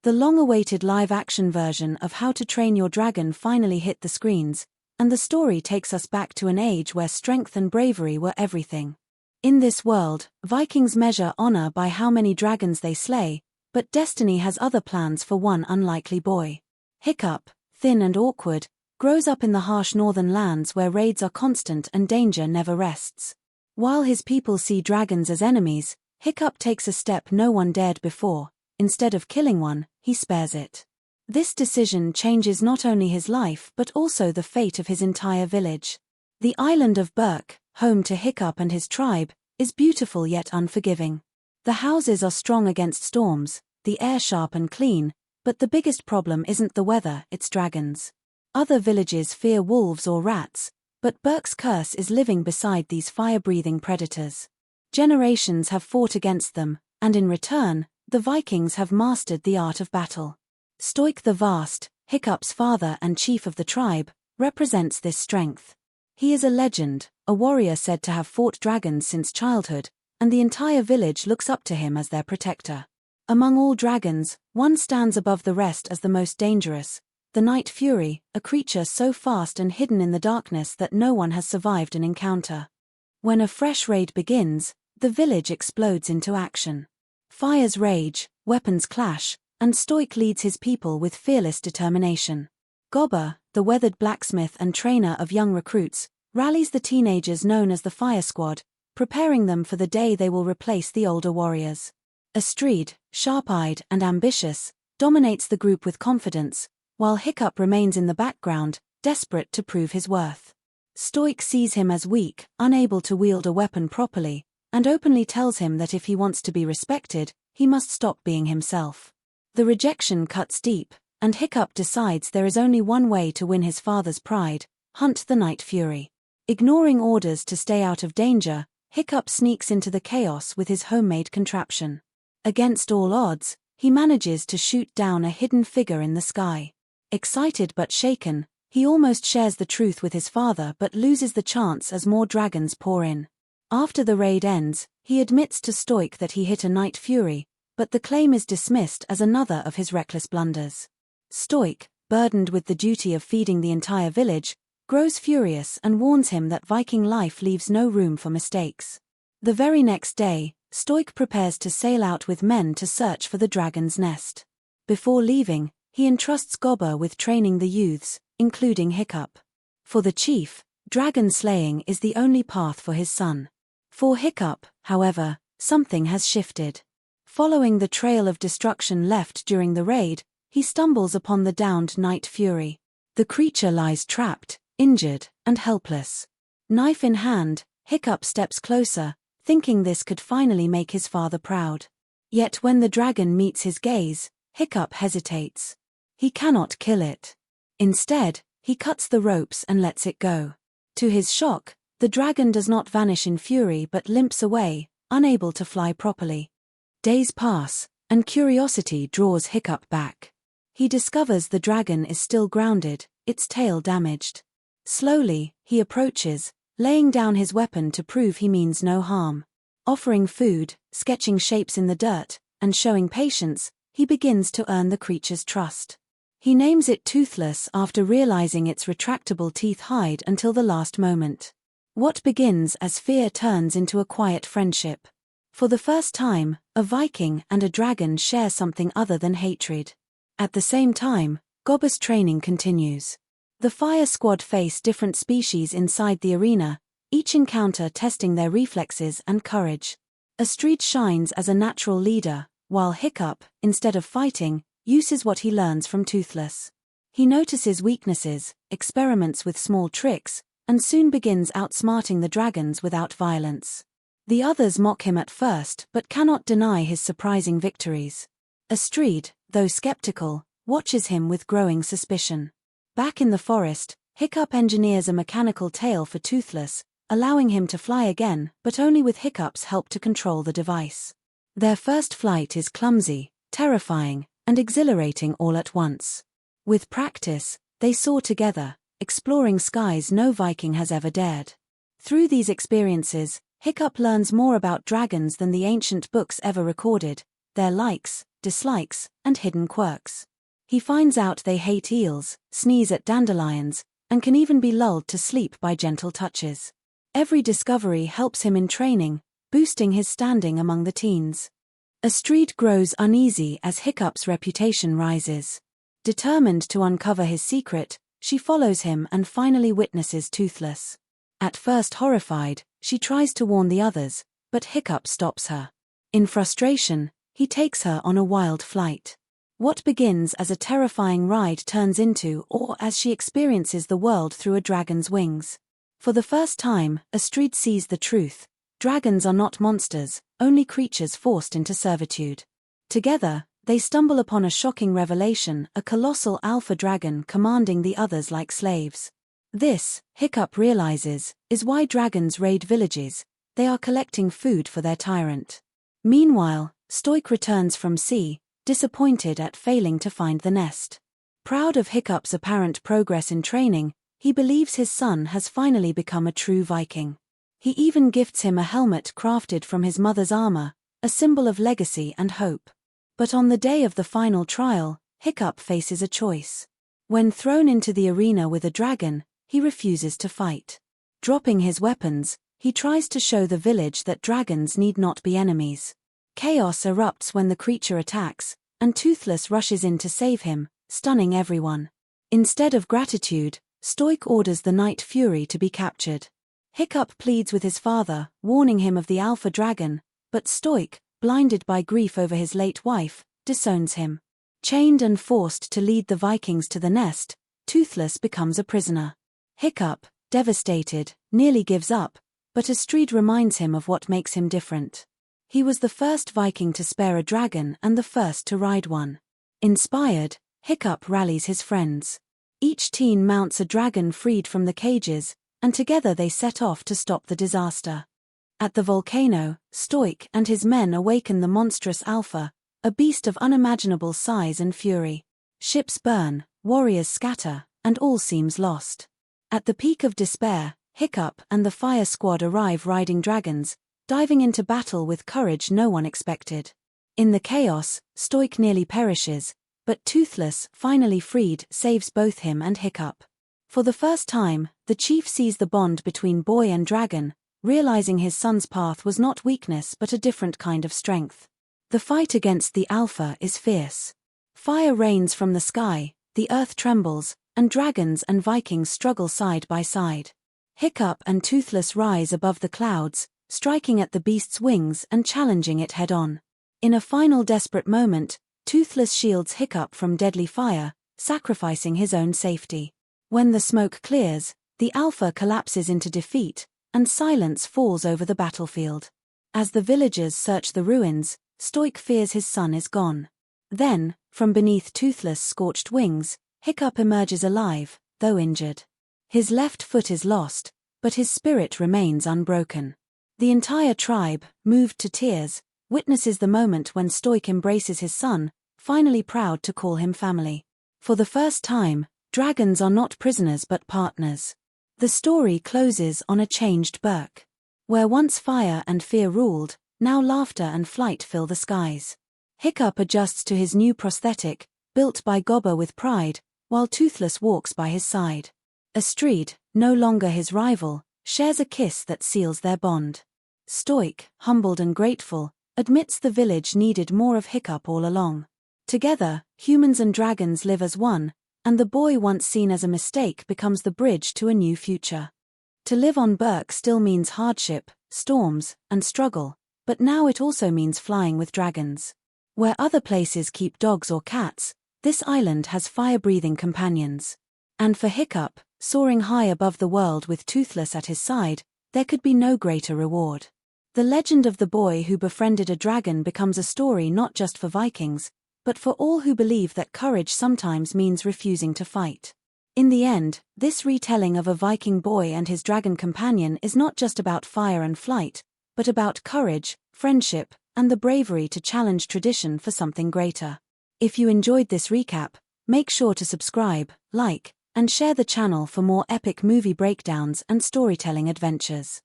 The long-awaited live-action version of How to Train Your Dragon finally hit the screens, and the story takes us back to an age where strength and bravery were everything. In this world, Vikings measure honor by how many dragons they slay, but destiny has other plans for one unlikely boy. Hiccup, thin and awkward, grows up in the harsh northern lands where raids are constant and danger never rests. While his people see dragons as enemies, Hiccup takes a step no one dared before. Instead of killing one, he spares it. This decision changes not only his life but also the fate of his entire village. The island of Berk, home to Hiccup and his tribe, is beautiful yet unforgiving. The houses are strong against storms, the air sharp and clean, but the biggest problem isn't the weather, it's dragons. Other villages fear wolves or rats, but Berk's curse is living beside these fire-breathing predators. Generations have fought against them, and in return, the Vikings have mastered the art of battle. Stoik the Vast, Hiccup's father and chief of the tribe, represents this strength. He is a legend, a warrior said to have fought dragons since childhood, and the entire village looks up to him as their protector. Among all dragons, one stands above the rest as the most dangerous, the Night Fury, a creature so fast and hidden in the darkness that no one has survived an encounter. When a fresh raid begins, the village explodes into action. Fires rage, weapons clash, and Stoik leads his people with fearless determination. Gobber, the weathered blacksmith and trainer of young recruits, rallies the teenagers known as the Fire Squad, preparing them for the day they will replace the older warriors. Astrid, sharp-eyed and ambitious, dominates the group with confidence, while Hiccup remains in the background, desperate to prove his worth. Stoik sees him as weak, unable to wield a weapon properly, and openly tells him that if he wants to be respected, he must stop being himself. The rejection cuts deep, and Hiccup decides there is only one way to win his father's pride: hunt the Night Fury. Ignoring orders to stay out of danger, Hiccup sneaks into the chaos with his homemade contraption. Against all odds, he manages to shoot down a hidden figure in the sky. Excited but shaken, he almost shares the truth with his father but loses the chance as more dragons pour in. After the raid ends, he admits to Stoik that he hit a Night Fury, but the claim is dismissed as another of his reckless blunders. Stoik, burdened with the duty of feeding the entire village, grows furious and warns him that Viking life leaves no room for mistakes. The very next day, Stoik prepares to sail out with men to search for the dragon's nest. Before leaving, he entrusts Gobber with training the youths, including Hiccup. For the chief, dragon slaying is the only path for his son. For Hiccup, however, something has shifted. Following the trail of destruction left during the raid, he stumbles upon the downed Night Fury. The creature lies trapped, injured, and helpless. Knife in hand, Hiccup steps closer, thinking this could finally make his father proud. Yet when the dragon meets his gaze, Hiccup hesitates. He cannot kill it. Instead, he cuts the ropes and lets it go. To his shock, the dragon does not vanish in fury but limps away, unable to fly properly. Days pass, and curiosity draws Hiccup back. He discovers the dragon is still grounded, its tail damaged. Slowly, he approaches, laying down his weapon to prove he means no harm. Offering food, sketching shapes in the dirt, and showing patience, he begins to earn the creature's trust. He names it Toothless after realizing its retractable teeth hide until the last moment. What begins as fear turns into a quiet friendship. For the first time, a Viking and a dragon share something other than hatred. At the same time, Gobber's training continues. The Fire Squad face different species inside the arena, each encounter testing their reflexes and courage. Astrid shines as a natural leader, while Hiccup, instead of fighting, uses what he learns from Toothless. He notices weaknesses, experiments with small tricks, and soon begins outsmarting the dragons without violence. The others mock him at first but cannot deny his surprising victories. Astrid, though skeptical, watches him with growing suspicion. Back in the forest, Hiccup engineers a mechanical tail for Toothless, allowing him to fly again but only with Hiccup's help to control the device. Their first flight is clumsy, terrifying, and exhilarating all at once. With practice, they soar together, exploring skies no Viking has ever dared. Through these experiences, Hiccup learns more about dragons than the ancient books ever recorded, their likes, dislikes, and hidden quirks. He finds out they hate eels, sneeze at dandelions, and can even be lulled to sleep by gentle touches. Every discovery helps him in training, boosting his standing among the teens. Astrid grows uneasy as Hiccup's reputation rises. Determined to uncover his secret, she follows him and finally witnesses Toothless. At first horrified, she tries to warn the others, but Hiccup stops her. In frustration, he takes her on a wild flight. What begins as a terrifying ride turns into awe as she experiences the world through a dragon's wings. For the first time, Astrid sees the truth. Dragons are not monsters, only creatures forced into servitude. Together, they stumble upon a shocking revelation: a colossal alpha dragon commanding the others like slaves. This, Hiccup realizes, is why dragons raid villages. They are collecting food for their tyrant. Meanwhile, Stoik returns from sea, disappointed at failing to find the nest. Proud of Hiccup's apparent progress in training, he believes his son has finally become a true Viking. He even gifts him a helmet crafted from his mother's armor, a symbol of legacy and hope. But on the day of the final trial, Hiccup faces a choice. When thrown into the arena with a dragon, he refuses to fight. Dropping his weapons, he tries to show the village that dragons need not be enemies. Chaos erupts when the creature attacks, and Toothless rushes in to save him, stunning everyone. Instead of gratitude, Stoik orders the Night Fury to be captured. Hiccup pleads with his father, warning him of the alpha dragon, but Stoik, blinded by grief over his late wife, disowns him. Chained and forced to lead the Vikings to the nest, Toothless becomes a prisoner. Hiccup, devastated, nearly gives up, but Astrid reminds him of what makes him different. He was the first Viking to spare a dragon and the first to ride one. Inspired, Hiccup rallies his friends. Each teen mounts a dragon freed from the cages, and together they set off to stop the disaster. At the volcano, Stoik and his men awaken the monstrous Alpha, a beast of unimaginable size and fury. Ships burn, warriors scatter, and all seems lost. At the peak of despair, Hiccup and the fire squad arrive riding dragons, diving into battle with courage no one expected. In the chaos, Stoik nearly perishes, but Toothless, finally freed, saves both him and Hiccup. For the first time, the chief sees the bond between boy and dragon, realizing his son's path was not weakness but a different kind of strength. The fight against the Alpha is fierce. Fire rains from the sky, the earth trembles, and dragons and Vikings struggle side by side. Hiccup and Toothless rise above the clouds, striking at the beast's wings and challenging it head-on. In a final desperate moment, Toothless shields Hiccup from deadly fire, sacrificing his own safety. When the smoke clears, the Alpha collapses into defeat, and silence falls over the battlefield. As the villagers search the ruins, Stoik fears his son is gone. Then, from beneath Toothless' scorched wings, Hiccup emerges alive, though injured. His left foot is lost, but his spirit remains unbroken. The entire tribe, moved to tears, witnesses the moment when Stoik embraces his son, finally proud to call him family. For the first time, dragons are not prisoners but partners. The story closes on a changed Berk. Where once fire and fear ruled, now laughter and flight fill the skies. Hiccup adjusts to his new prosthetic, built by Gobber with pride, while Toothless walks by his side. Astrid, no longer his rival, shares a kiss that seals their bond. Stoik, humbled and grateful, admits the village needed more of Hiccup all along. Together, humans and dragons live as one, and the boy once seen as a mistake becomes the bridge to a new future. To live on Berk still means hardship, storms, and struggle, but now it also means flying with dragons. Where other places keep dogs or cats, this island has fire-breathing companions. And for Hiccup, soaring high above the world with Toothless at his side, there could be no greater reward. The legend of the boy who befriended a dragon becomes a story not just for Vikings, but for all who believe that courage sometimes means refusing to fight. In the end, this retelling of a Viking boy and his dragon companion is not just about fire and flight, but about courage, friendship, and the bravery to challenge tradition for something greater. If you enjoyed this recap, make sure to subscribe, like, and share the channel for more epic movie breakdowns and storytelling adventures.